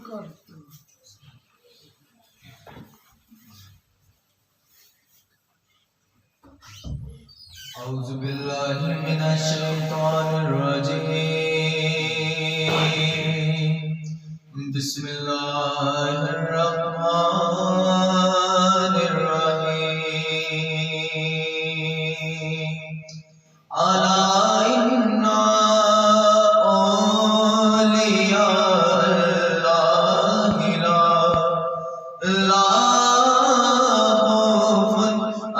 اعوذ باللہ من الشیطان الرجیم بسم اللہ الرحمن الرحیم الا ان اولیاء اللہ لا خوف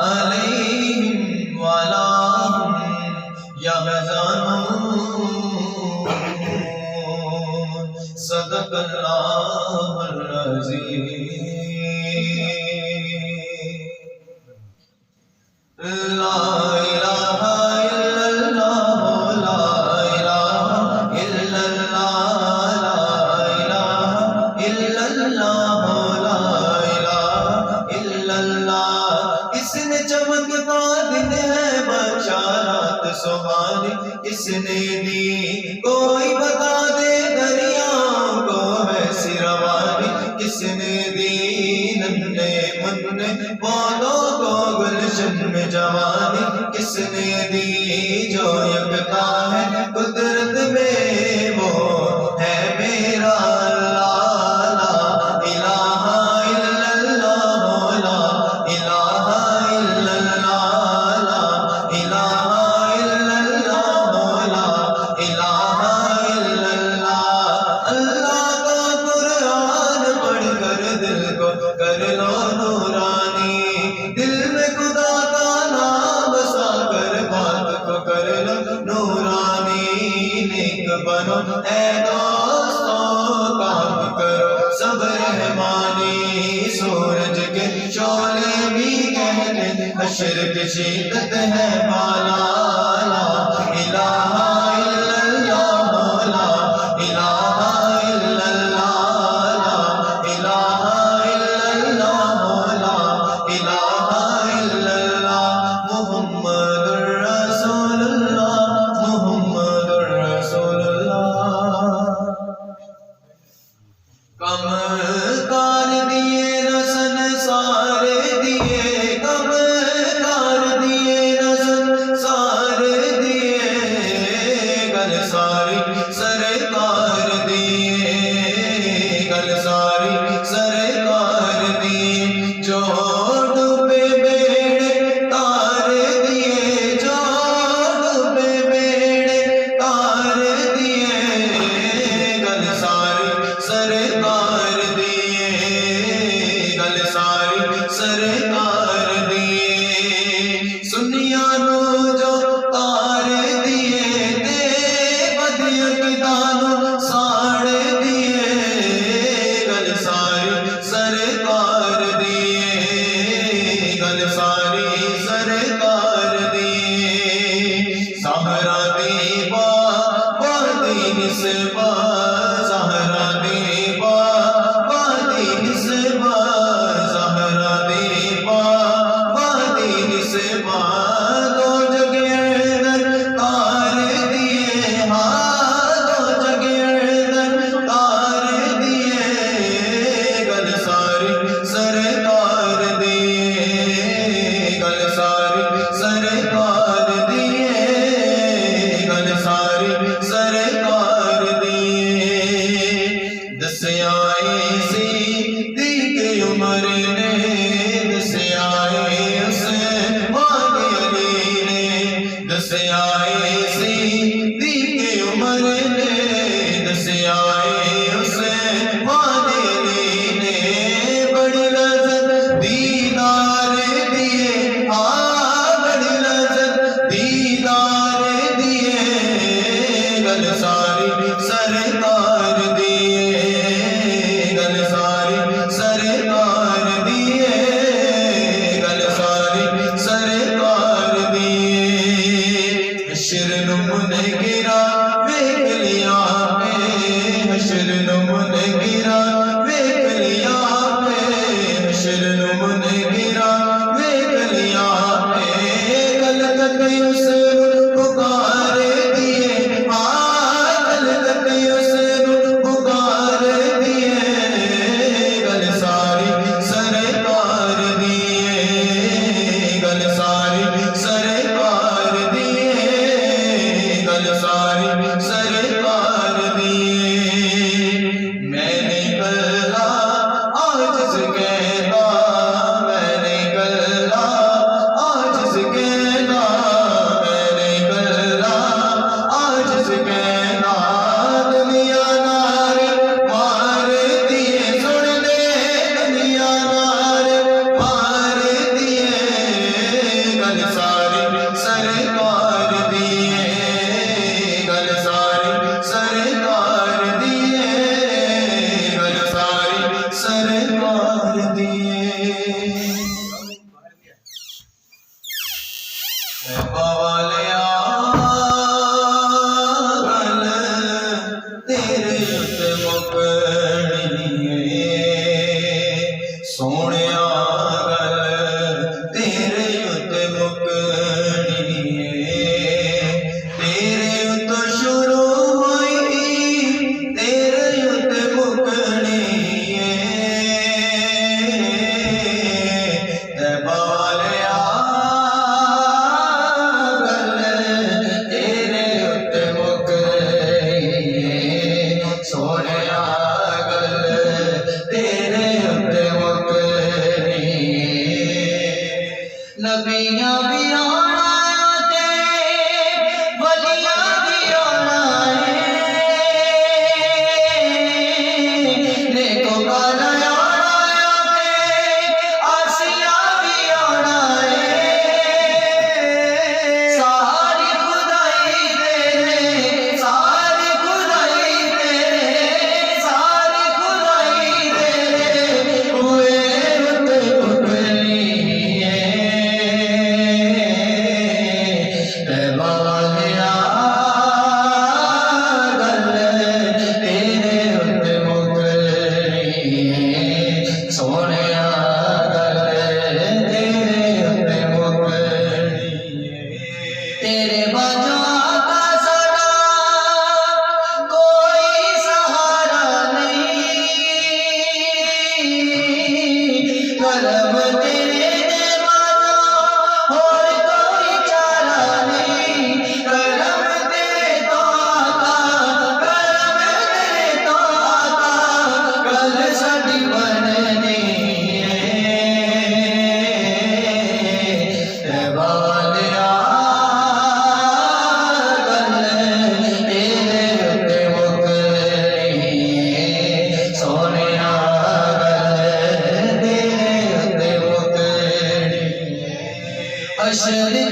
علیہم ولا هم يحزنون صدق اللہ العظیم لا الہ الا اللہ لا الہ الا اللہ لا الہ الا اللہ لا الہ الا اللہ اس نے چمکتا دن ہے بشارات سبحانی اس نے دی کوئی بتا دے دریاؤں کو ہے روانی کس نے دی ننھے منھے پودوں کو گلشن میں جوانی کس نے دی جو یکتا ہے قدرت میں وہ ہے میرا اللہ لا الہ الا اللہ لا الہ الا اللہ لا الہ الا اللہ لا الہ الا اللہ اللہ کا قرآن پڑھ کر دل کو کر لو نورانی دل میں خدا کا نام بسا کر بات کو کر لو نورانی نیک بنو اے دوستو کام کرو سب رحمانی سورج کے شعلے بھی کہتے حشر کی شدت ہے بالا لا الہ الا اللہ لا الہ الا اللہ لا الہ الا اللہ لا الہ الا اللہ محمد الرسول اللہ محمد الرسول اللہ کم کار دیے نہ سنسار دیے کم کار دیے نہ سنسار دیے گل ساری سرکار دیے گل ساری سرکار دیے جو ڈوبے بیڑے تار دیے جو ڈوبے بیڑے تار دیے گل ساری سرکار دیے گل ساری سرکار دیے سنیا نو جو تار دیے تے بدیوں کی دانو ساڑ دیے گل ساری سرکار دیے گل ساری سرکار دیے سہرا دی با دی نسبہ سہرا دی با دی نسبہ سہرا دی با دی نسبہ دو جگہ در تار دیے ہاں دو جگہ در تار دیے گل ساری سرکار دیے گل ساری سرکار دیے گل ساری سرکار دیے دسیائے صدیق عمر نے دسیائے عثمان علی نے دسیائے صدیق عمر نے دسیائے عثمان علی نے بڑی لذت دیدار دیے ہاں بڑی لذت دیدار دیے گل ساری سرکار دیے گل حشر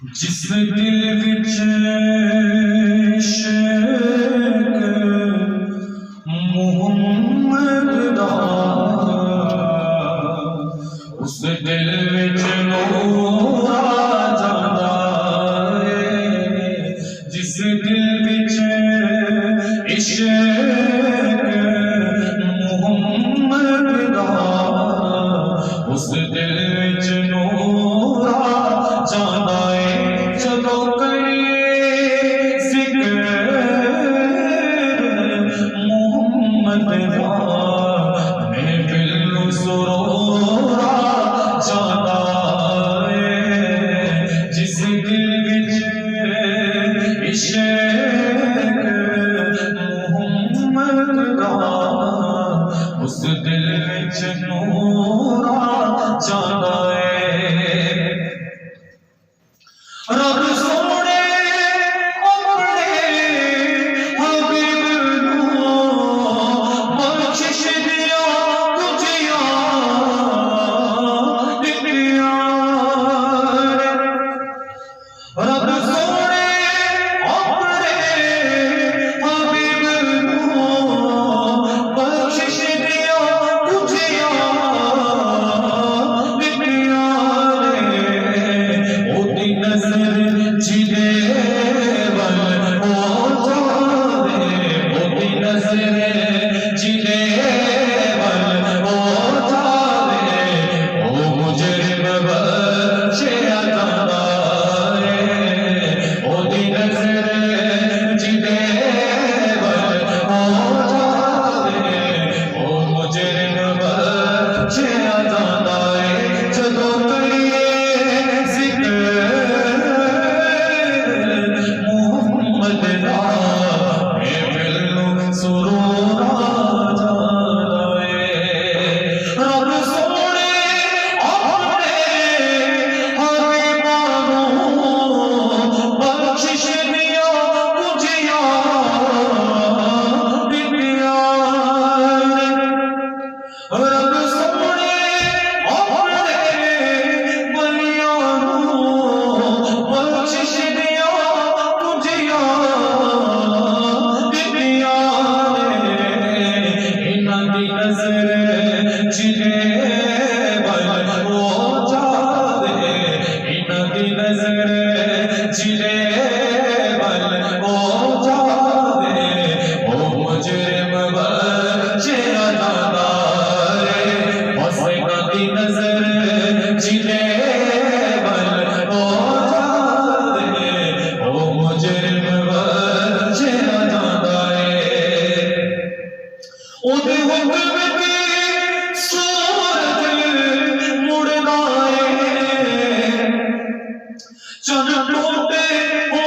جس دل وچ عشق محمد دا اس دل وچ نور آ جاندا ہے جس دل وچ عشق محمد دا اس دل وچ نور آ جاندا ہے چلو کریے ذکر محمد دا محفل نوں سرور آ جاندا ہے جس دل وچ عشق محمد دا اس دل وچ نور آ جاندا ہے رب سونے اپنے حبیب نوں بخشش دیا کچھیاں دتیاں رب سونے اپنے حبیب نوں بخشش دیا کچھیاں دتیاں نظر جلے ول ہو جاوے اوہی نظر جلے ول ہو جاوے او مجرم بچیا جاندا ہے اوہی نظر جلے ول ہو جاوے او مجرم بچیا جاندا ہے جدوں کریے ذکر محمد دا محفل نوں سرور آ جاندا ہے رب سونے اپنے حبیباں نوں بخشش دیا کچھیاں دتیاں رب سونے اپنے بلیاں نوں بخشش دیا کچھیاں دتیاں انہاں دی نظر جلے ول ہو جاوے انہاں دی نظر جلے ول ہو جاوے او مجرم بچیا جاندا ہے بس انہاں دی نظر جلے ول ہو جاوے او مجرم بچیا جاندا ہے اودے حکم دی صورت مڑدا ہے چن ٹوٹے ہو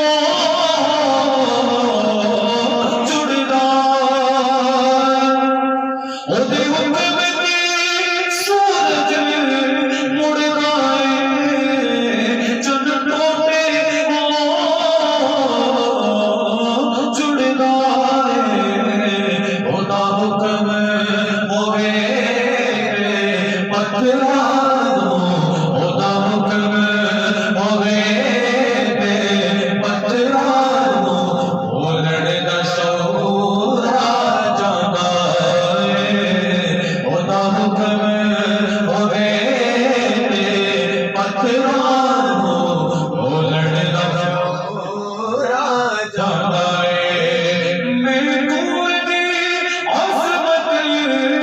جڑدا اودے حکم دی صورت مڑدا ہے چن ٹوٹے ہو جڑدا ہے خدا حکم ہوے پتھراں نوں خدا حکم ہوے پتھراں نوں بولن دا شعور آ جاندا ہے خدا حکم ہوے پتھراں نوں بولن دا شعور آ جاندا ہے محبوب دی عظمت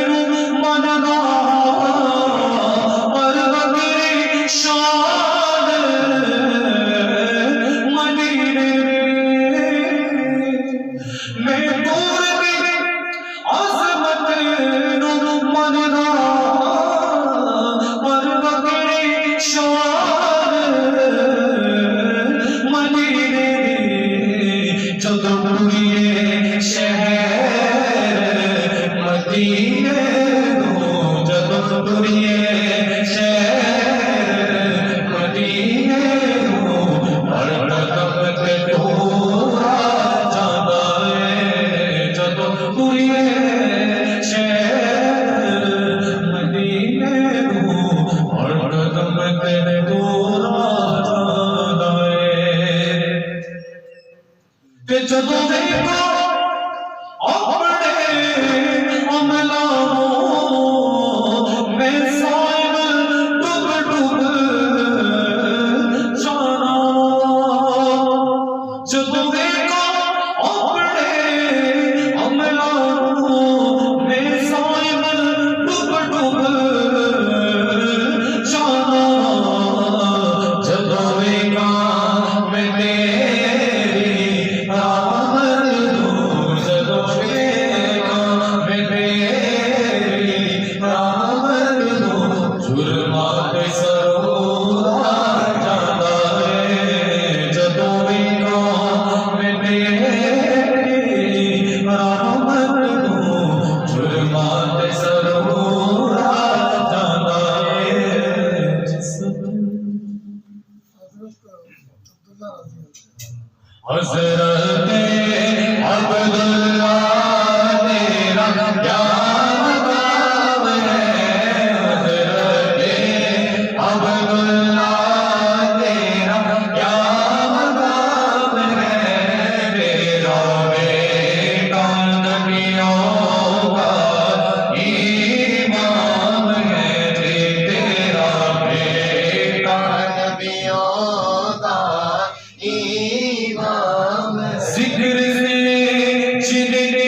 نوں مندا پروردگاری شان مدینے محبوب دی عظمت نوں مندا پروردگاری شان مدینے جدوں ٹریے شہر مدینے نوں جدوں ٹریے شہر مدینے نوں ہر قدم تے ٹورا جاندا کہ جدوں دیکھو اپنے عملوں میں صاحب ڈوب ڈوب جانا جدوں دیکھو اپنے عملوں میں صاحب ڈوب ڈوب جانا جدوں دیکھا میں تیری رحمت دوں جدوں دیکھا میں تیری رحمت دوں جرمات سرورا جاتا ہے جدوں دیکھا میں تیری رحمت دوں جرمات سرورا جاتا ہے حضرت عبداللہ تیرا کیا مقام ہے حضرت عبداللہ تیرا کیا مقام ہے تیرا بیٹا نبیوں کا امام ہے جی تیرا بیٹا نبیوں کا امام ذکر سے جن نے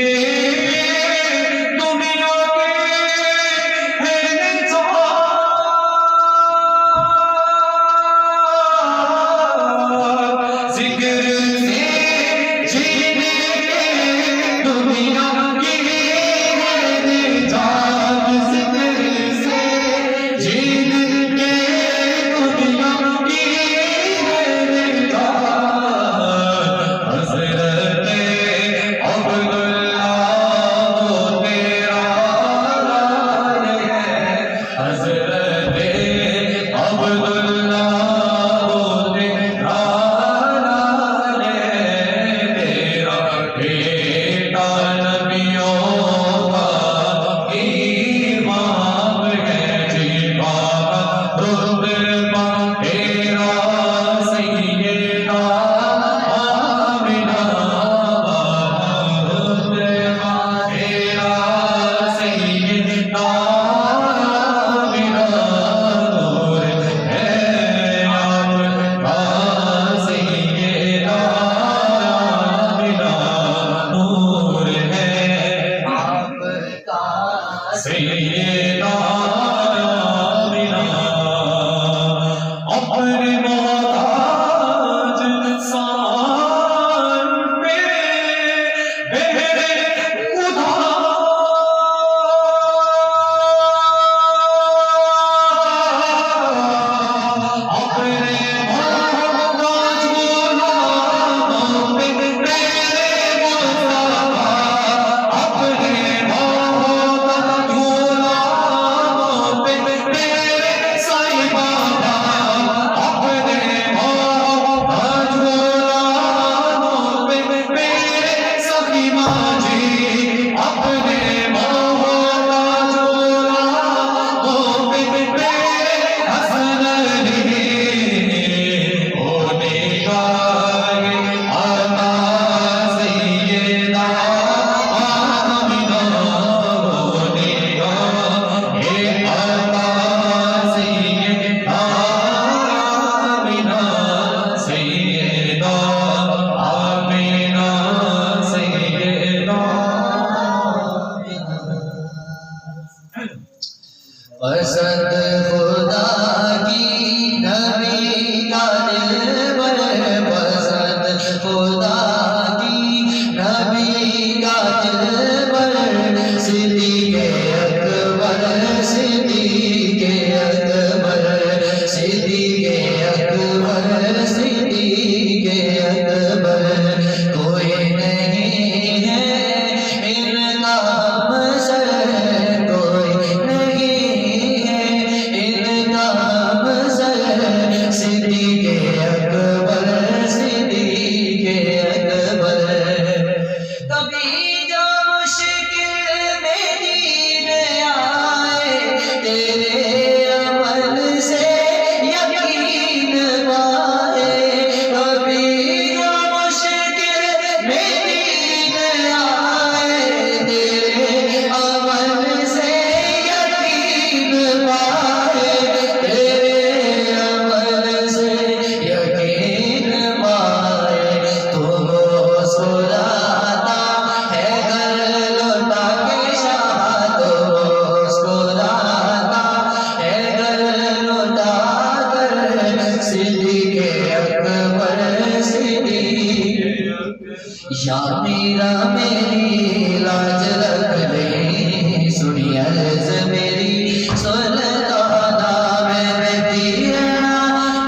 یا میرا میری لاج رکھ لے سنی عرض میری سلطانہ میں بیٹھی رہنا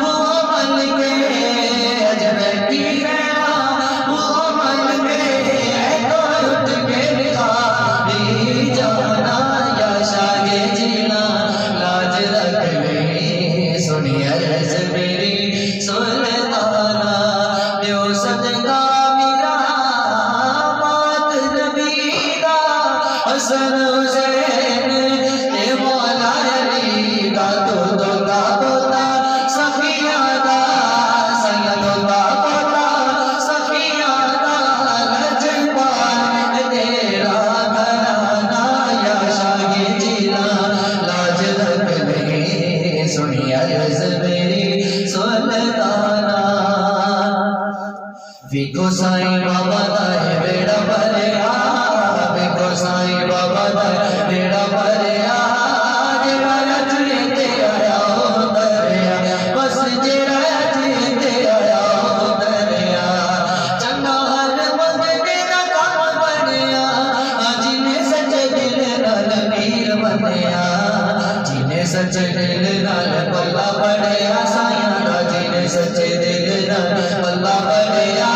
وہ عمل کے اج بیٹھی رہنا وہ عمل کے تو اٹھ کے نکالی جانا یا شاہ جینا لاج رکھ لے سنی عرض میری سلطانہ دیو صدقہ میرا بات نبی دا حسن حسین اے مولا علی دا تو دا پوتا صفیہ دا سید دا پوتا صفیہ دا لجپال تیرا گھرانہ یا شاہ جینا لاج رکھ لے سنی عرض میری سلطانہ ویکو سائیں بابا دا ہے بیڑا بھریا ویکو سائیں بابا دا ہے بیڑا بھریا جڑا رچنے تے آیا ہو دریا بس جڑا رچنے تے آیا ہو دریا چنگا ہر منگنے دا کام بنیا جنہیں سچے دل نال پیر بنیا جنہیں سچے دل نال پلا پڑیا سائیں دا جنہیں سچے دل نال پلا پڑیا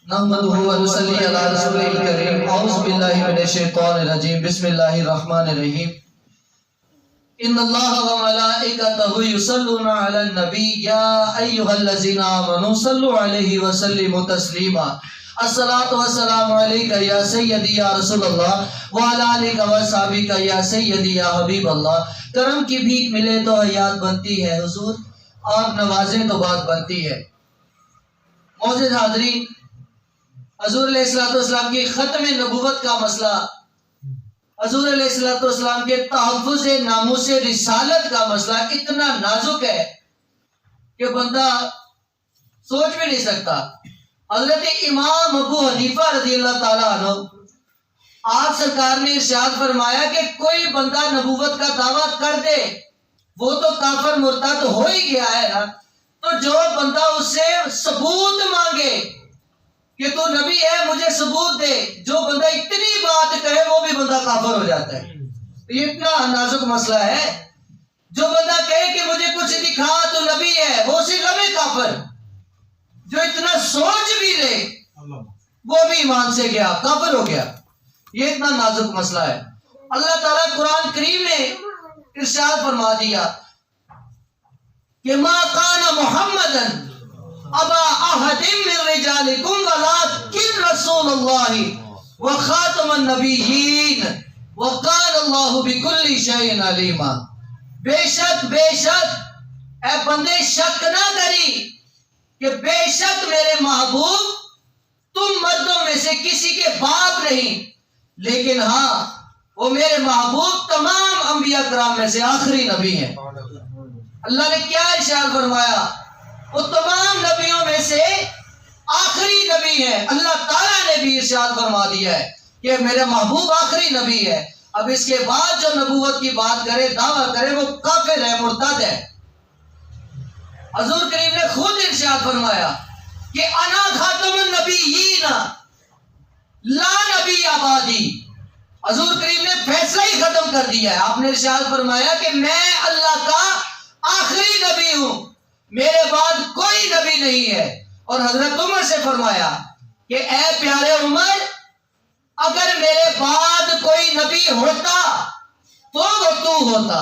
نحمدہ و نصلی علی رسول الکریم اعوذ باللہ من الشیطان الرجیم بسم اللہ الرحمن الرحیم ان اللہ و ملائکتہ یصلون علی النبی یا ایہا الذین آمنوا صلوا علیہ وسلموا تسلیما الصلاۃ والسلام علیکہ یا سیدی یا رسول اللہ وعلی آلک و صحابہ یا سیدی یا حبیب اللہ کرم کی بھیک ملے تو حیات بنتی ہے حضور آپ نوازیں تو بات بنتی ہے معزز حاضرین حضور علیہ السلام کی ختم نبوت کا مسئلہ حضور علیہ السلام کے تحفظ ناموس رسالت کا مسئلہ اتنا نازک ہے کہ بندہ سوچ بھی نہیں سکتا حضرت امام ابو حنیفہ رضی اللہ تعالیٰ عنہ آپ سرکار نے ارشاد فرمایا کہ کوئی بندہ نبوت کا دعویٰ کر دے وہ تو کافر مرتد ہو ہی گیا ہے نا تو جو بندہ اس سے ثبوت مانگے کہ تو نبی ہے مجھے ثبوت دے جو بندہ اتنی بات کہے وہ بھی بندہ کافر ہو جاتا ہے یہ اتنا نازک مسئلہ ہے جو بندہ کہے کہ مجھے کچھ دکھا تو نبی ہے وہ صرف لمحے کافر جو اتنا سوچ بھی لے وہ بھی ایمان سے گیا کافر ہو گیا یہ اتنا نازک مسئلہ ہے اللہ تعالیٰ قرآن کریم میں ارشاد فرما دیا کہ ما کان محمدن ابا احد من رجالکم ولکن رسول اللہ وخاتم النبیین وقال اللہ بکل شیء علیما بے شک اے بندے شک نہ کری کہ بے شک میرے محبوب تم مردوں میں سے کسی کے باپ نہیں لیکن ہاں وہ میرے محبوب تمام انبیاء کرام میں سے آخری نبی ہیں اللہ نے کیا ارشاد فرمایا وہ تمام نبیوں میں سے آخری نبی نبی ہیں، اللہ تعالیٰ نے بھی ارشاد فرما دیا ہے کہ میرے محبوب آخری نبی ہے. اب اس کے بعد جو نبوت کی بات کرے، دعویٰ کرے، وہ کافر ہے، مرتد ہے. حضور کریم نے خود ارشاد فرمایا کہ انا خاتم النبیین لا نبی آبادی. حضور کریم نے فیصلہ ہی ختم کر دیا ہے. آپ نے ارشاد فرمایا کہ میں اللہ کا آخری نبی ہوں، میرے بعد کوئی نبی نہیں ہے. اور حضرت عمر سے فرمایا کہ اے پیارے عمر، اگر میرے بعد کوئی نبی ہوتا تو وہ تو ہوتا،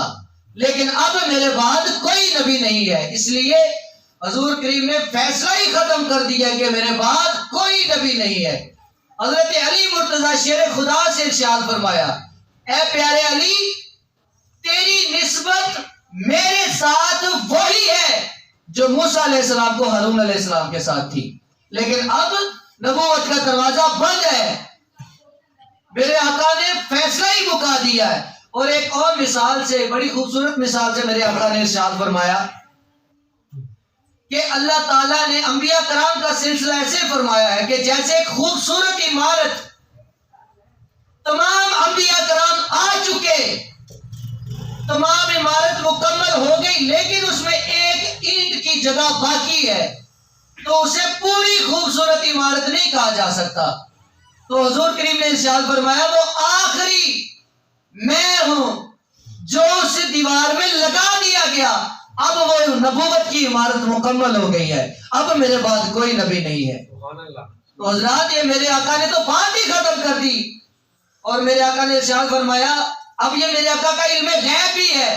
لیکن اب میرے بعد کوئی نبی نہیں ہے. اس لیے حضور کریم نے فیصلہ ہی ختم کر دیا کہ میرے بعد کوئی نبی نہیں ہے. حضرت علی مرتضی شیر خدا سے ارشاد فرمایا اے پیارے علی، تیری نسبت میرے ساتھ وہی ہے جو موسیٰ علیہ السلام کو ہارون علیہ السلام کے ساتھ تھی، لیکن اب نبوت کا دروازہ بند ہے. میرے آقا نے فیصلہ ہی مکا دیا ہے. اور ایک اور مثال سے، بڑی خوبصورت مثال سے میرے آقا نے ارشاد فرمایا کہ اللہ تعالیٰ نے انبیاء کرام کا سلسلہ ایسے فرمایا ہے کہ جیسے ایک خوبصورت عمارت تمام انبیاء کرام آ چکے، تمام عمارت مکمل ہو گئی، لیکن اس میں ایک اینٹ کی جگہ باقی ہے، تو اسے پوری خوبصورت عمارت نہیں کہا جا سکتا. تو حضور کریم نے ارشاد فرمایا وہ آخری میں ہوں جو اس دیوار میں لگا دیا گیا. اب وہ نبوت کی عمارت مکمل ہو گئی ہے، اب میرے بعد کوئی نبی نہیں ہے. تو حضرات یہ میرے آقا نے تو بات ہی ختم کر دی. اور میرے آقا نے ارشاد فرمایا اب یہ میرے آقا کا علم غیب بھی ہے.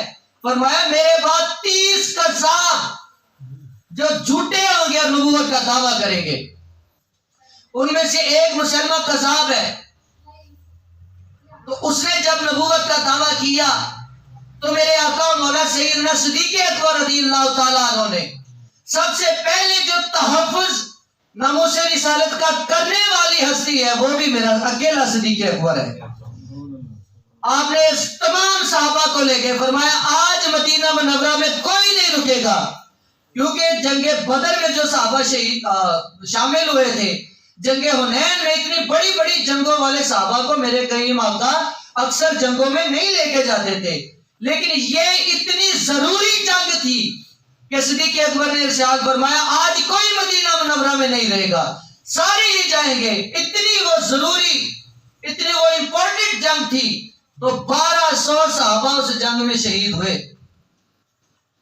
فرمایا میرے بعد 30 قذاب جو جھوٹے ہوں گے اور نبوت کا دعویٰ کریں گے. ان میں سے ایک مسلمہ قذاب ہے. تو اس نے جب نبوت کا دعویٰ کیا تو میرے آقا مولا سیدنا صدیق اکبر رضی اللہ تعالیٰ عنہ نے سب سے پہلے جو تحفظ ناموس رسالت کا کرنے والی ہستی ہے وہ بھی میرا اکیلا صدیق اکبر ہے. آپ نے اس تمام صحابہ کو لے کے فرمایا آج مدینہ منورہ میں کوئی نہیں رکے گا، کیونکہ جنگ بدر میں جو صحابہ شامل ہوئے تھے، جنگ حنین میں اتنی بڑی بڑی جنگوں والے صحابہ کو میرے کریم آقا اکثر جنگوں میں نہیں لے کے جاتے تھے، لیکن یہ اتنی ضروری جنگ تھی کہ صدیق اکبر نے ارشاد فرمایا آج کوئی مدینہ منورہ میں نہیں رہے گا، سارے ہی جائیں گے. اتنی وہ ضروری، اتنی وہ امپورٹنٹ جنگ تھی. تو 1200 صحابہ اس جنگ میں شہید ہوئے.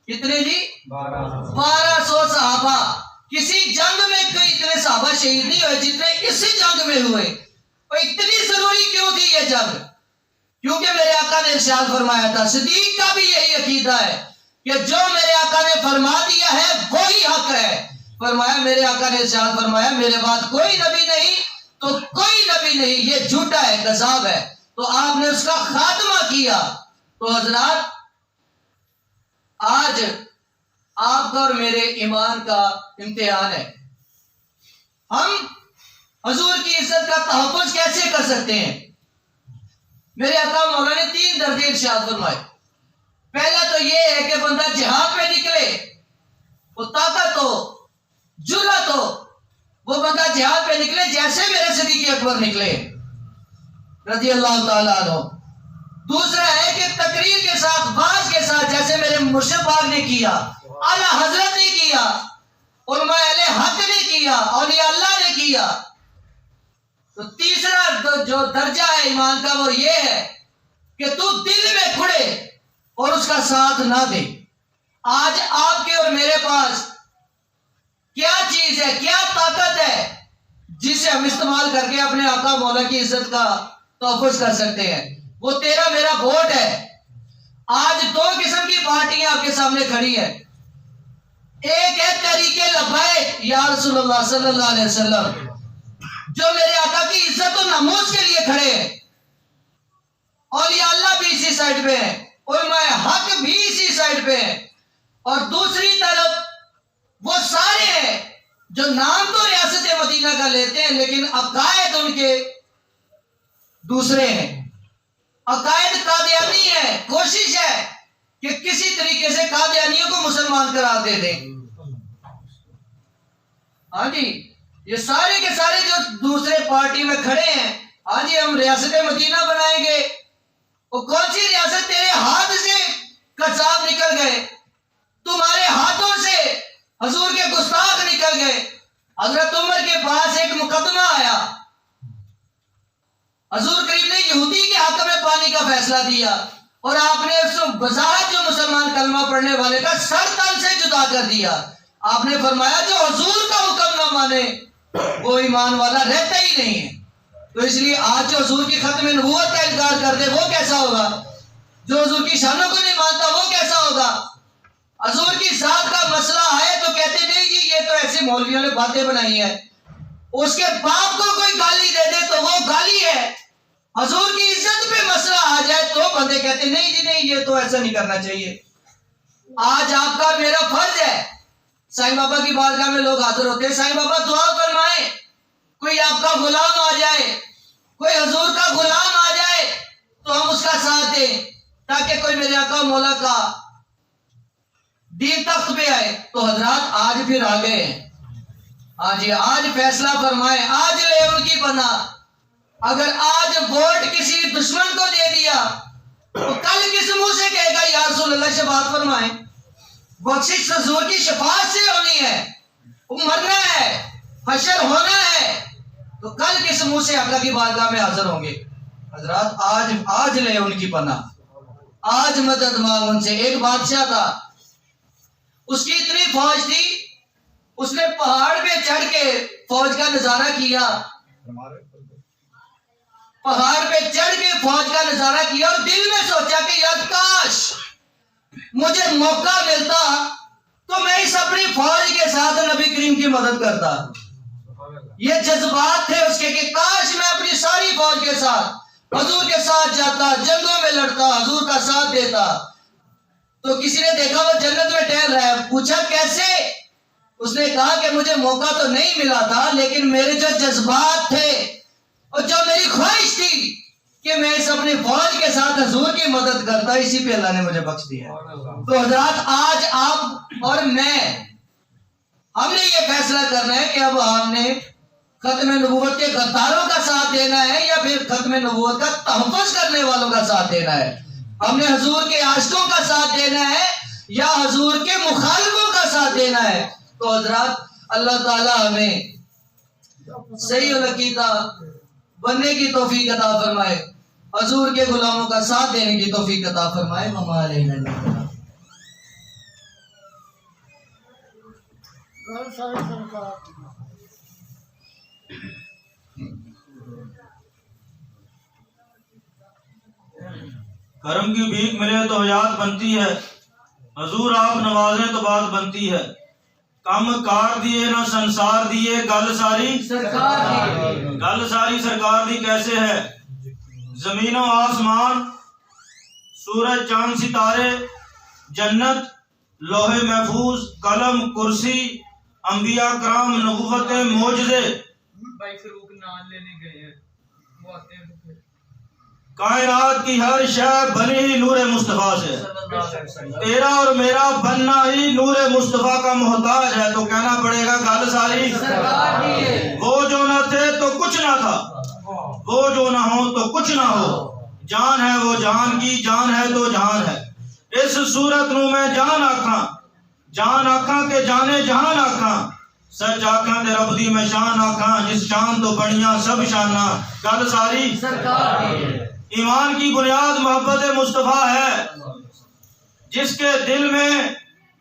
کتنے جی؟ 1200 صحابہ. کسی جنگ میں کوئی اتنے صحابہ شہید نہیں ہوئے جتنے اسی جنگ میں ہوئے. اور اتنی ضروری کیوں تھی یہ جنگ؟ کیونکہ میرے آقا نے ارشاد فرمایا تھا، صدیق کا بھی یہی عقیدہ ہے کہ جو میرے آقا نے فرما دیا ہے وہی حق ہے. فرمایا میرے آقا نے ارشاد فرمایا میرے بعد کوئی نبی نہیں تو کوئی نبی نہیں، یہ جھوٹا ہے، کذاب ہے. تو آپ نے اس کا خاتمہ کیا. تو حضرات آج آپ کا اور میرے ایمان کا امتحان ہے. ہم حضور کی عزت کا تحفظ کیسے کر سکتے ہیں؟ میرے آقا مولا نے 3 درجے ارشاد فرمائے. پہلا تو یہ ہے کہ بندہ جہاد پہ نکلے، وہ طاقت ہو، جرأت ہو، وہ بندہ جہاد پہ نکلے جیسے میرے صدیق اکبر نکلے رضی اللہ تعالیٰ عنہ. دوسرا ہے کہ تقریر کے ساتھ، واز کے ساتھ، جیسے میرے مرشد پاک نے کیا، اعلیٰ حضرت نے کیا، علماء اہل حق نے کیا، اولیاء اللہ نے کیا. تو تیسرا جو درجہ ہے ایمان کا وہ یہ ہے کہ تو دل میں کھڑے اور اس کا ساتھ نہ دے. آج آپ کے اور میرے پاس کیا چیز ہے، کیا طاقت ہے جسے ہم استعمال کر کے اپنے آقا مولا کی عزت کا تحفظ کر سکتے ہیں؟ وہ تیرا میرا ووٹ ہے. آج 2 قسم کی پارٹیاں آپ کے سامنے کھڑی ہیں. ایک ہے تحریک لبیک یا رسول اللہ صلی اللہ علیہ وسلم، جو میرے آقا کی عزت و ناموس کے لیے کھڑے ہیں. اولیاء اللہ بھی اسی سائڈ پہ ہیں، علماء حق بھی اسی سائڈ پہ ہیں. اور دوسری طرف وہ سارے ہیں جو نام تو ریاست مدینہ کا لیتے ہیں لیکن عقائد ان کے دوسرے ہیں. عقائد قادیانی ہے. کوشش ہے کہ کسی طریقے سے قادیانیوں کو مسلمان قرار دے دیں. ہاں جی، یہ سارے کے سارے جو دوسرے پارٹی میں کھڑے ہیں، آج ہم ریاست مدینہ بنائیں گے، وہ کون سی ریاست؟ تیرے ہاتھ سے قذاب نکل گئے، تمہارے ہاتھوں سے حضور کے گستاخ نکل گئے۔ حضرت عمر کے پاس ایک مقدمہ آیا، حضور کریم نے یہودی کے حق میں پانی کا فیصلہ دیا، اور آپ نے اس وضاحت جو مسلمان کلمہ پڑھنے والے کا سر تل سے جدا کر دیا۔ آپ نے فرمایا جو حضور کا حکم نہ مانے وہ ایمان والا رہتا ہی نہیں ہے۔ تو اس لیے آج جو حضور کی ختم نبوت کا انکار کر دے وہ کیسا ہوگا؟ جو حضور کی شانوں کو نہیں مانتا وہ کیسا ہوگا؟ حضور کی ذات کا مسئلہ ہے تو کہتے نہیں جی یہ تو ایسے مولویوں نے باتیں بنائی ہیں۔ اس کے باپ کو کوئی گالی دے دے تو وہ گالی ہے۔ حضور کی عزت پہ مسئلہ آ جائے تو بندے کہتے نہیں جی نہیں یہ تو ایسا نہیں کرنا چاہیے۔ آج آپ کا میرا فرض ہے، سائیں بابا کی بارگاہ میں لوگ حاضر ہوتے ہیں، سائیں بابا دعا فرمائیں، کوئی آپ کا غلام آ جائے، کوئی حضور کا غلام آ جائے تو ہم اس کا ساتھ دیں تاکہ کوئی میرے آقا مولا کا دین تخت پہ آئے۔ تو حضرات آج پھر آ گئے ہیں، ہاں جی آج فیصلہ فرمائیں، آج لے ان کی پناہ۔ اگر آج ووٹ کسی دشمن کو دے دیا تو کل کس منہ سے کہے گا یا رسول اللہ شفاعت فرمائیں؟ بخشش حضور کی شفاعت سے ہونی ہے، مرنا ہے، حشر ہونا ہے، تو کل کس منہ سے آقا کی بارگاہ میں حاضر ہوں گے؟ حضرات آج لے ان کی پناہ، آج مدد مانگ ان سے۔ ایک بادشاہ تھا، اس کی اتنی فوج تھی، اس نے پہاڑ پہ چڑھ کے فوج کا نظارہ کیا، پہاڑ پہ چڑھ کے فوج کا نظارہ کیا اور دل میں سوچا کہ یار کاش مجھے موقع ملتا تو میں اس اپنی فوج کے ساتھ نبی کریم کی مدد کرتا۔ یہ جذبات تھے اس کے کہ کاش میں اپنی ساری فوج کے ساتھ حضور کے ساتھ جاتا، جنگوں میں لڑتا، حضور کا ساتھ دیتا۔ تو کسی نے دیکھا وہ جنت میں ٹہل رہا ہے، پوچھا کیسے؟ اس نے کہا کہ مجھے موقع تو نہیں ملا تھا لیکن میرے جو جذبات تھے اور جو میری خواہش تھی کہ میں اس اپنی فوج کے ساتھ حضور کی مدد کرتا، اسی پہ اللہ نے مجھے بخش دیا۔ تو حضرات آج آپ اور میں ہم نے یہ فیصلہ کرنا ہے کہ اب ہم نے ختم نبوت کے غداروں کا ساتھ دینا ہے یا پھر ختم نبوت کا تحفظ کرنے والوں کا ساتھ دینا ہے۔ ہم نے حضور کے عاشقوں کا ساتھ دینا ہے یا حضور کے مخالفوں کا ساتھ دینا ہے۔ تو حضرات اللہ تعالی ہمیں صحیح العقیدہ بننے کی توفیق عطا فرمائے، حضور کے غلاموں کا ساتھ دینے کی توفیق عطا فرمائے۔ وما علینا الا البلاغ۔ کرم کی بھیک ملے تو حیات بنتی ہے، حضور آپ نوازیں تو بات بنتی ہے۔ کم کار دیے نہ سنسار دیے، گل ساری سرکار کی گل ساری سرکار دی کیسے ہے؟ زمین و آسمان، سورج چاند ستارے، جنت، لوح محفوظ، قلم، کرسی، انبیاء کرام، نبوت، معجزے، بھائی فروخ نان لینے گئے ہیں، وہ آتے ہیں تو پھر کائنات کی ہر شے بنی ہی نور مصطفیٰ سے۔ تیرا اور میرا بننا ہی نور مصطفیٰ کا محتاج ہے، تو کہنا پڑے گا گل ساری سرکار کی ہے۔ وہ جو نہ تھے تو کچھ نہ تھا، وہ جو نہ ہو تو کچھ نہ ہو، جان ہے وہ جان کی، جان ہے تو جان ہے۔ اس صورت نو میں جان آکھاں، جان آکھاں کہ جانے جہان آکھاں، سچ آکھاں تے رب دی میں شان آکھاں، جس شان تو بنیاں سب شاناں، گل ساری سرکار کی ہے۔ ایمان کی بنیاد محبت مصطفیٰ ہے، جس کے دل میں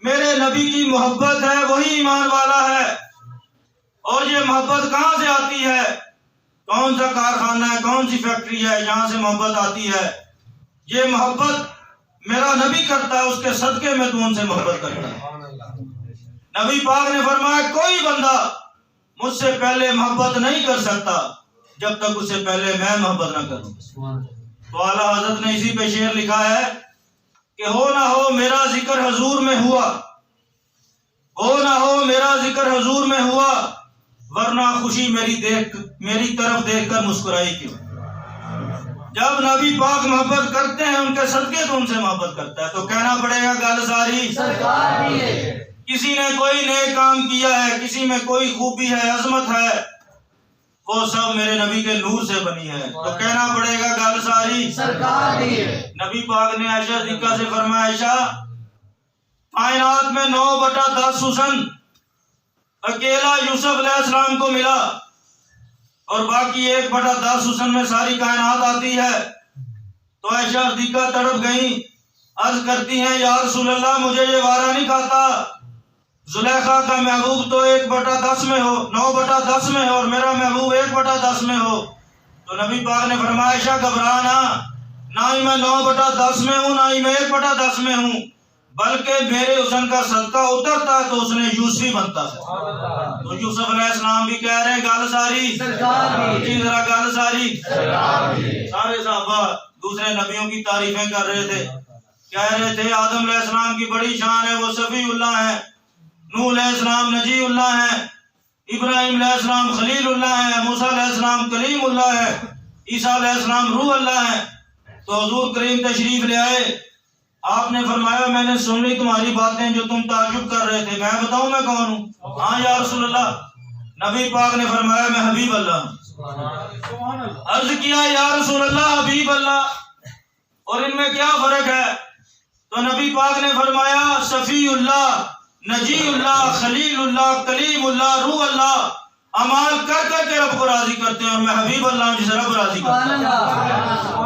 میرے نبی کی محبت ہے وہی ایمان والا ہے۔ اور یہ محبت کہاں سے آتی ہے؟ کون سا کارخانہ ہے، کون سی فیکٹری ہے جہاں سے محبت آتی ہے؟ یہ محبت میرا نبی کرتا ہے، اس کے صدقے میں تو ان سے محبت کرتا ہے۔ نبی پاک نے فرمایا کوئی بندہ مجھ سے پہلے محبت نہیں کر سکتا جب تک اس سے پہلے میں محبت نہ کروں۔ تو اعلیٰ حضرت نے اسی پہ شعر لکھا ہے کہ ہو نہ ہو میرا ذکر حضور میں ہوا، ہو نہ ہو میرا ذکر حضور میں ہوا، ورنہ خوشی میری طرف دیکھ کر مسکرائی کیوں۔ جب نبی پاک محبت کرتے ہیں ان کے صدقے تو ان سے محبت کرتا ہے، تو کہنا پڑے گا گل ساری سرکار کی ہے۔ کسی نے کوئی نیک کام کیا ہے، کسی میں کوئی خوبی ہے، عظمت ہے، وہ سب میرے نبی کے نور سے بنی ہے۔ تو کہنا پڑے گا گل ساری سرکار دی ہے۔ نبی پاک نے عائشہ صدیقہ سے فرمایا، عائشہ کائنات میں 9/10 حسن اکیلا یوسف علیہ السلام کو ملا، اور باقی 1/10 حسن میں ساری کائنات آتی ہے۔ تو عائشہ صدیقہ تڑپ گئیں، عرض کرتی ہیں یا رسول اللہ مجھے یہ وارہ نہیں کھاتا، زلیخا کا محبوب تو 1/10 میں ہو، 9/10 میں ہو، اور میرا محبوب 1/10 میں ہو۔ تو نبی پاک نے فرمایا عائشہ گھبرانا، نہ ہی میں 9/10 میں ہوں، نہ ہی میں 1/10 میں ہوں، بلکہ میرے حسن کا صدقہ اترتا تو اس نے یوسفی بنتا ہے۔ تو یوسف علیہ السلام بھی کہہ رہے ہیں گل ساری جی ذرا گل ساری۔ سارے صحابہ دوسرے نبیوں کی تعریفیں کر رہے تھے، کہہ رہے تھے آدم علیہ السلام کی بڑی شان ہے، وہ صفی اللہ ہے، نوح علیہ السلام نجی اللہ ہے، ابراہیم علیہ السلام خلیل اللہ ہے، موسیٰ علیہ السلام کلیم اللہ ہے، عیسیٰ علیہ السلام روح اللہ ہے۔ تو حضور کریم تشریف لے آئے، آپ نے فرمایا میں نے سن لی تمہاری باتیں جو تم تعجب کر رہے تھے، میں بتاؤں میں کون ہوں؟ ہاں یا رسول اللہ۔ نبی پاک نے فرمایا میں حبیب اللہ ہوں۔ عرض کیا یا رسول اللہ حبیب اللہ، اور ان میں کیا فرق ہے؟ تو نبی پاک نے فرمایا صفی اللہ، نجی اللہ، خلیل اللہ، کلیم اللہ، روح اللہ، اعمال کر کر کے رب کو راضی کرتے ہیں، اور میں حبیب اللہ ہوں جسے رب راضی کرتا ہے۔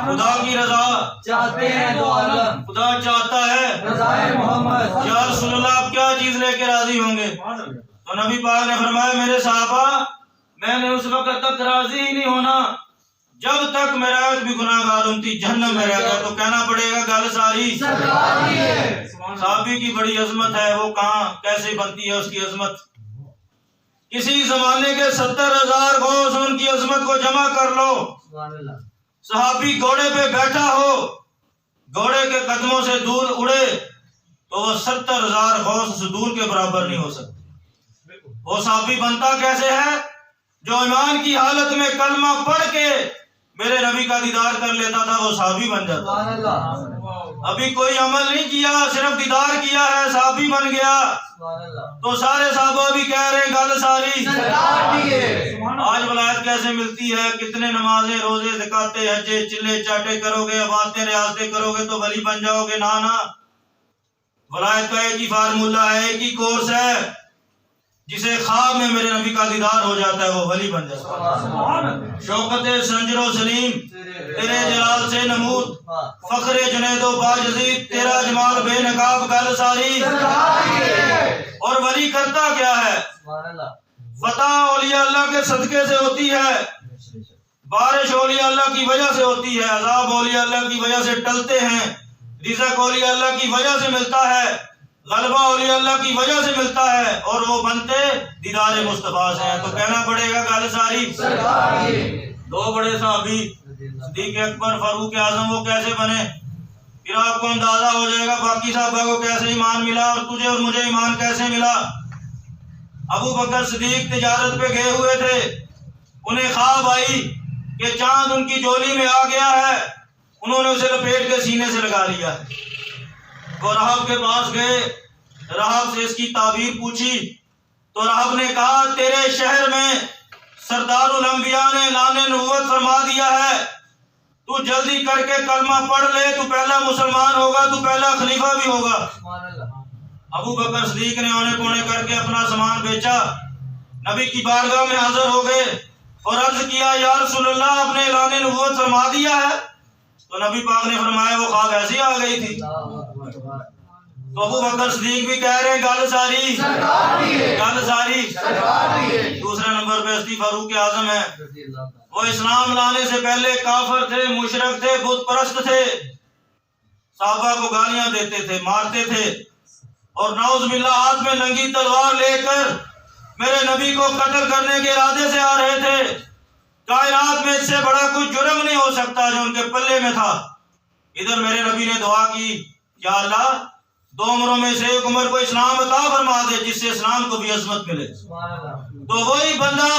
خدا کی رضا چاہتے ہیں دو عالم، خدا چاہتا ہے رضا محمد۔ یا رسول اللہ آپ کیا چیز لے کے راضی ہوں گے؟ تو نبی پاک نے فرمایا میرے صحابہ میں نے اس وقت تک راضی ہی نہیں ہونا جب تک میرا ایک بھی گناہگار امتی جہنم میں رہ گیا۔ تو کہنا پڑے گا گل ساری صحابی کی بڑی عظمت ہے، وہ کہاں کیسے بنتی ہے اس کی عظمت؟ کسی زمانے کے 70,000 غوث ان کی عظمت کو جمع کر لو، صحابی گھوڑے پہ بیٹھا ہو، گھوڑے کے قدموں سے دور اڑے تو وہ 70,000 غوث اس دور کے برابر نہیں ہو سکتے۔ وہ صحابی بنتا کیسے ہے؟ جو ایمان کی حالت میں کلمہ پڑھ کے میرے نبی کا دیدار کر لیتا تھا، وہ صحابی بن جاتا۔ ابھی کوئی عمل نہیں کیا، صرف دیدار کیا ہے، صحابی بن گیا۔ تو سارے صحابہ بھی کہہ رہے ہیں گل ساری۔ آج ولایت کیسے ملتی ہے؟ کتنے نمازیں، روزے، زکاتیں، حجے، چلے چاٹے کرو گے، عبادتیں ریاضتیں کرو گے تو ولی بن جاؤ گے؟ نہ ولایت کا ایک ہی فارمولہ ہے، ایک ہی کورس ہے، جسے خواب میں میرے نبی کا دیدار ہو جاتا ہے وہ ولی بن جاتا ہے۔ شوکت سنجر و سلیم تیرے جلال سے نمود، فخر جنید و باجزید تیرا جمال بے نقاب گل ساری۔ اور ولی کرتا کیا ہے؟ فتح اولیاء اللہ کے صدقے سے ہوتی ہے، بارش اولیاء اللہ کی وجہ سے ہوتی ہے، عذاب اولیاء اللہ کی وجہ سے ٹلتے ہیں، رزق اولیاء اللہ کی وجہ سے ملتا ہے، غلبہ اولیاء اللہ کی وجہ سے ملتا ہے، اور وہ بنتے دیدار مصطفیٰ سے ہیں۔ تو کہنا پڑے گا گل ساری۔ دو بڑے صحابی صدیق اکبر، فاروق اعظم، وہ کیسے بنے؟ پھر آپ کو اندازہ ہو جائے گا باقی صحابہ کو کیسے ایمان ملا اور تجھے اور مجھے ایمان کیسے ملا۔ ابو بکر صدیق تجارت پہ گئے ہوئے تھے، انہیں خواب آئی کہ چاند ان کی جولی میں آ گیا ہے، انہوں نے اسے لپیٹ کے سینے سے لگا لیا۔ وہ راہب کے پاس گئے، راہب سے اس کی تعبیر پوچھی تو راہب نے کہا تیرے شہر میں سردار الانبیاء نے اعلان نبوت فرما دیا ہے، تو جلدی کر کے کلمہ پڑھ لے، تو پہلا مسلمان ہوگا، تو پہلا خلیفہ بھی ہوگا۔ ابو بکر صدیق نے اونے پونے کر کے اپنا سامان بیچا، نبی کی بارگاہ میں حاضر ہو گئے اور عرض کیا یا رسول اللہ آپ نے اعلان نبوت فرما دیا ہے؟ تو نبی پاک نے فرمایا وہ خواب ایسی آ گئی تھی۔ تو ابو بکر صدیق بھی کہہ رہے ہیں گل ساری گل ساری۔ دوسرے نمبر پہ ہستی فاروق اعظم ہے، وہ اسلام لانے سے پہلے کافر تھے، مشرک تھے، بت پرست تھے، صحابہ کو گالیاں دیتے تھے، مارتے تھے، اور نعوذ باللہ ہاتھ میں ننگی تلوار لے کر میرے نبی کو قتل کرنے کے ارادے سے آ رہے تھے۔ کائنات میں اس سے بڑا کوئی جرم نہیں ہو سکتا جو ان کے پلے میں تھا۔ ادھر میرے نبی نے دعا کی یا اللہ 2 عمروں میں سے ایک عمر کو اسلام عطا فرما دے جس سے اسلام کو بھی عظمت ملے۔ تو وہی بندہ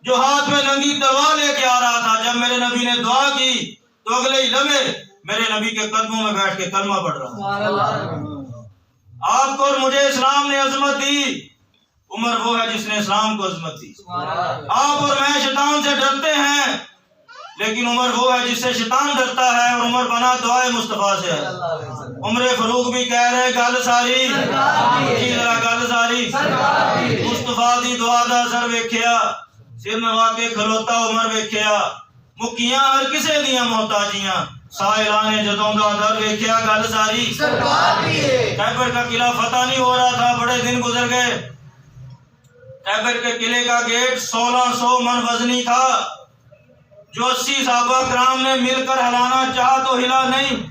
جو ہاتھ میں ننگی تلوار لے کے آ رہا تھا، جب میرے نبی نے دعا کی تو اگلے ہی لمحے میرے نبی کے قدموں میں بیٹھ کے کلمہ پڑھ رہا۔ آپ کو اور مجھے اسلام نے عظمت دی، عمر وہ ہے جس نے اسلام کو عظمت دی۔ آپ اور میں شیطان سے ڈرتے ہیں، لیکن عمر وہ ہے جس سے شیطان ڈرتا ہے، اور عمر بنا دعائے مصطفیٰ سے ہے۔ عمر فاروق بھی کہہ رہے گل ساری جی ذرا گل ساری مصطفیٰ دی دعا دا اثر ویکھیا، سر نوا کے کھلوتا عمر ویکھیا، مکیاں ہر کسے دیاں محتاجیاں، سائلان جدوں دا در ویکھیا گل ساری۔ خیبر کا قلعہ فتح نہیں ہو رہا تھا، بڑے دن گزر گئے، خیبر کے قلعے کا گیٹ 1600 من وزنی تھا، جو 80 صحابہ کرام نے مل کر ہلانا چاہا تو ہلا نہیں۔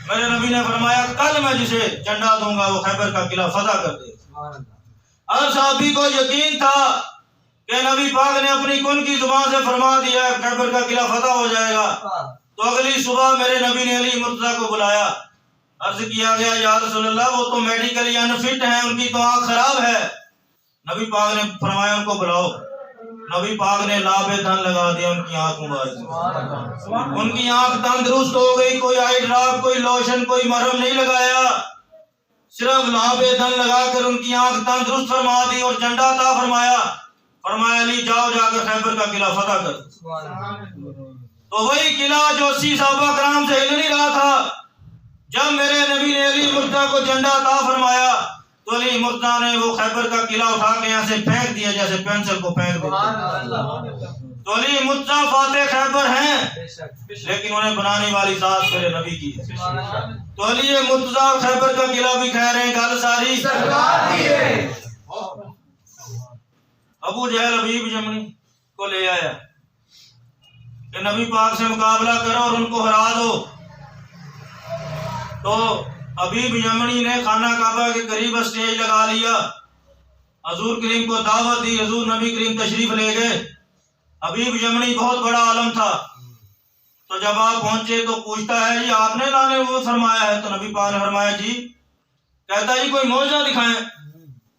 میرے نبی نے فرمایا کل میں جسے جھنڈا دوں گا وہ خیبر کا قلعہ فتح کر دے۔ ہر صحابی کو یقین تھا کہ نبی پاک نے اپنی کن کی زبان سے فرما دیا خیبر کا قلعہ فتح ہو جائے گا۔ تو اگلی صبح میرے نبی نے علی مرتضیٰ کو بلایا، عرض کیا گیا یا رسول اللہ وہ تو میڈیکلی انفٹ ہیں، ان کی تو آنکھ خراب ہے۔ نبی پاک نے فرمایا ان کو بلاؤ۔ نبی پاک نے لاب دھن لگا دیا ان کی آنکھ مبارک، ان کی آنکھ تندرست ہو گئی، کوئی آئی ڈراپ کوئی لوشن کوئی مرہم نہیں لگایا، صرف لاب دھن لگا کر ان کی آنکھ تندرست فرما دی اور جھنڈا عطا فرمایا۔ فرمایا علی جاؤ جا کر خیبر کا قلعہ فتح کر۔ تو وہی قلعہ جو 80 صحابہ کرام سے ہل نہیں رہا تھا، جب میرے نبی نے علی مرتضیٰ کو جھنڈا عطا فرمایا تو علی مرتضیٰ نے وہ خیبر کا قلعہ اٹھا کے یہاں سے پھینک دیا جیسے پینسل کو پھینک دیتے۔ تو علی مرتضیٰ فاتح خیبر ہیں، لیکن انہیں بنانے والی ذات میرے نبی کی ہے۔ تو علی مرتضیٰ خیبر کا قلعہ بھی کہہ رہے ہیں گل ساری۔ ابو جہل حبیب یمنی کو لے آیا کہ نبی پاک سے مقابلہ کرو اور ان کو ہرا دو۔ تو حبیب یمنی نے خانہ کعبہ کے قریب اسٹیج لگا لیا، حضور کریم کو دعوت دی، حضور نبی کریم تشریف لے گئے۔ حبیب یمنی بہت بڑا عالم تھا، تو جب آپ پہنچے تو پوچھتا ہے جی آپ نے لانے وہ فرمایا ہے؟ تو نبی پاک نے فرمایا جی۔ کہتا جی کوئی معجزہ دکھائیں۔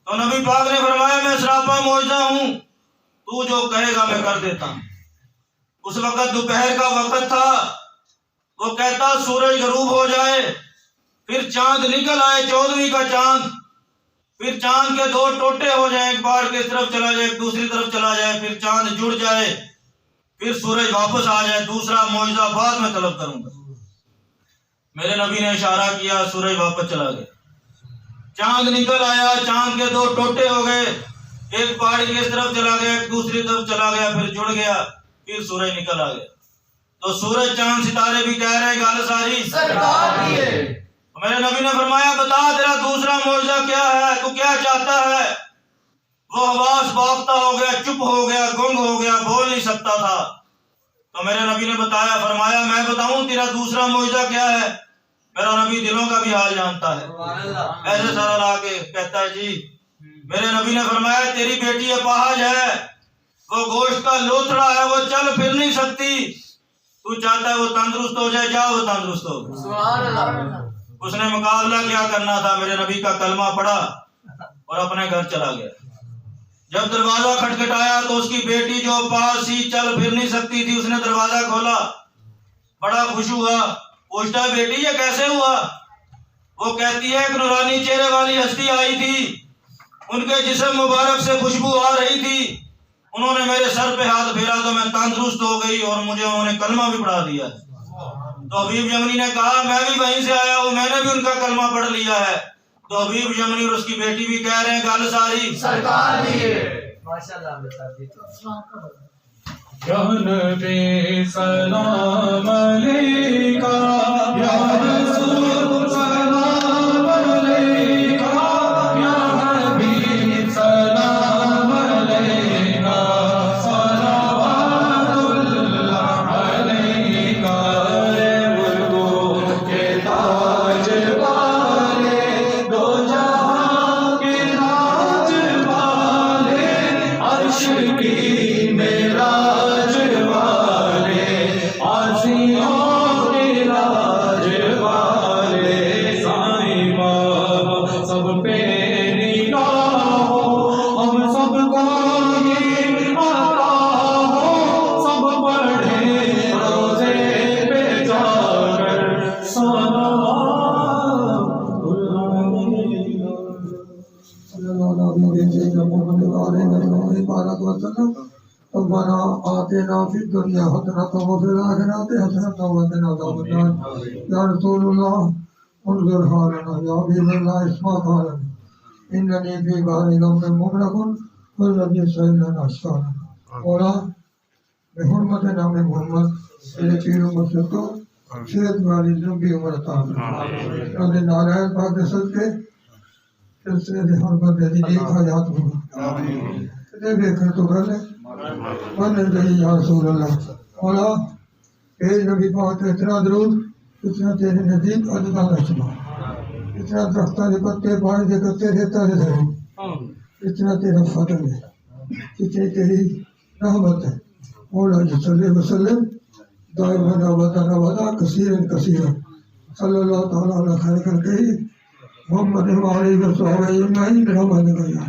تو نبی پاک نے فرمایا میں سراپا معجزہ ہوں، تو جو کہے گا میں کر دیتا ہوں۔ اس وقت دوپہر کا وقت تھا، وہ کہتا سورج غروب ہو جائے، پھر چاند نکل آئے 14ویں کا چاند، پھر چاند کے 2 ٹوٹے ہو جائیں، ایک بار کے اس طرف چلا جائے ایک دوسری طرف چلا جائے، پھر چاند جڑ جائے، پھر سورج واپس آ جائے، دوسرا معجزہ بعد میں طلب کروں گا۔ میرے نبی نے اشارہ کیا، سورج واپس چلا گیا، چاند نکل آیا، چاند کے 2 ٹوٹے ہو گئے، ایک پہاڑی کی اس طرف چلا گیا ایک دوسری طرف چلا گیا، پھر جڑ گیا، پھر سورج نکل آ گیا۔ تو سورج چاند ستارے بھی کہہ رہے گل ساری میرے نبی نے فرمایا بتا تیرا دوسرا معجزہ کیا ہے، تو کیا چاہتا ہے؟ وہ حواس باختہ ہو گیا، چپ ہو گیا، گنگ ہو گیا، بول نہیں سکتا تھا۔ تو میرے نبی نے بتایا، فرمایا میں بتاؤں تیرا دوسرا معجزہ کیا ہے؟ میرا نبی دلوں کا بھی حال جانتا ہے، ایسے سارا لا کے کہتا ہے جی۔ میرے نبی نے فرمایا تیری بیٹی اپاہج ہے، وہ گوشت کا لوتھڑا ہے، وہ چل پھر نہیں سکتی، تو چاہتا ہے وہ تندرست ہو جائے، جا وہ تندرست ہو۔ اس نے مقابلہ کیا کرنا تھا، میرے نبی کا کلمہ پڑھا اور اپنے گھر چلا گیا۔ جب دروازہ کھٹکھٹایا تو اس کی بیٹی جو پاس سی چل پھر نہیں سکتی تھی، اس نے دروازہ کھولا، بڑا خوش ہوا، پوچھتا ہے بیٹی یہ کیسے ہوا؟ وہ کہتی ہے ایک نورانی چہرے والی ہستی آئی تھی، ان کے جسم مبارک سے خوشبو آ رہی تھی، انہوں نے میرے سر پہ ہاتھ پھیرا تو میں تندرست ہو گئی اور مجھے انہوں نے کلمہ بھی پڑھا دیا۔ تو حبیب یمنی نے کہا میں بھی وہیں سے آیا ہوں، میں نے بھی ان کا کلمہ پڑھ لیا ہے۔ تو حبیب یمنی اور اس کی بیٹی بھی کہہ رہے ہیں گل ساری سرکار دیے۔ یا نبی سلام علیکہ، یا رسول سلام علیکہ، یا حبیب سلام علیکہ، صلوات اللہ علیکہ۔ ملکوں کے تاج والے، دو جہاں کے راج والے، عرش کی معراج والے، عاصیوں کے راج والے، سائیں بابا سب پہ نگاہ ہو، ہم سب کو یہ عطا ہو، سب پڑھے روزے پہ جا کر صلوات اللہ وسلم ربنا آتنا في الدنيا حسنة وفي الآخرة حسنة وقنا عذاب النار يا رسول الله انظر حالنا يا حبيب الله اسمع حالنا إنني في بحر غم مغرق والذي سيلنا أشكارنا مولا بحرمت نام محمد میرے پیر و مرشد کو صحت والی لمبی عمر عطا فرما رضی نارائن پاک کے صدقے سلسلے حرمت دی نیک حیات ہوگا تے دیکھن تو پہلے من گئی یا رسول اللہ مولا اے نبی پاک تے اتنا درود اتنا تیرے نزدیک عدد نہ شمار اتنا درختہ کے پتے پانی کے قطرے ریتا سے دھرے اتنا تیرا فضل ہے اتنی تیری رحمت ہے مولا جی صلی وسلم دائما ودا کثیرا کثیرا صلی اللہ تعالی علیہ خیر کر کے محمد و علیہ وسلم اجمعین برحمتک یا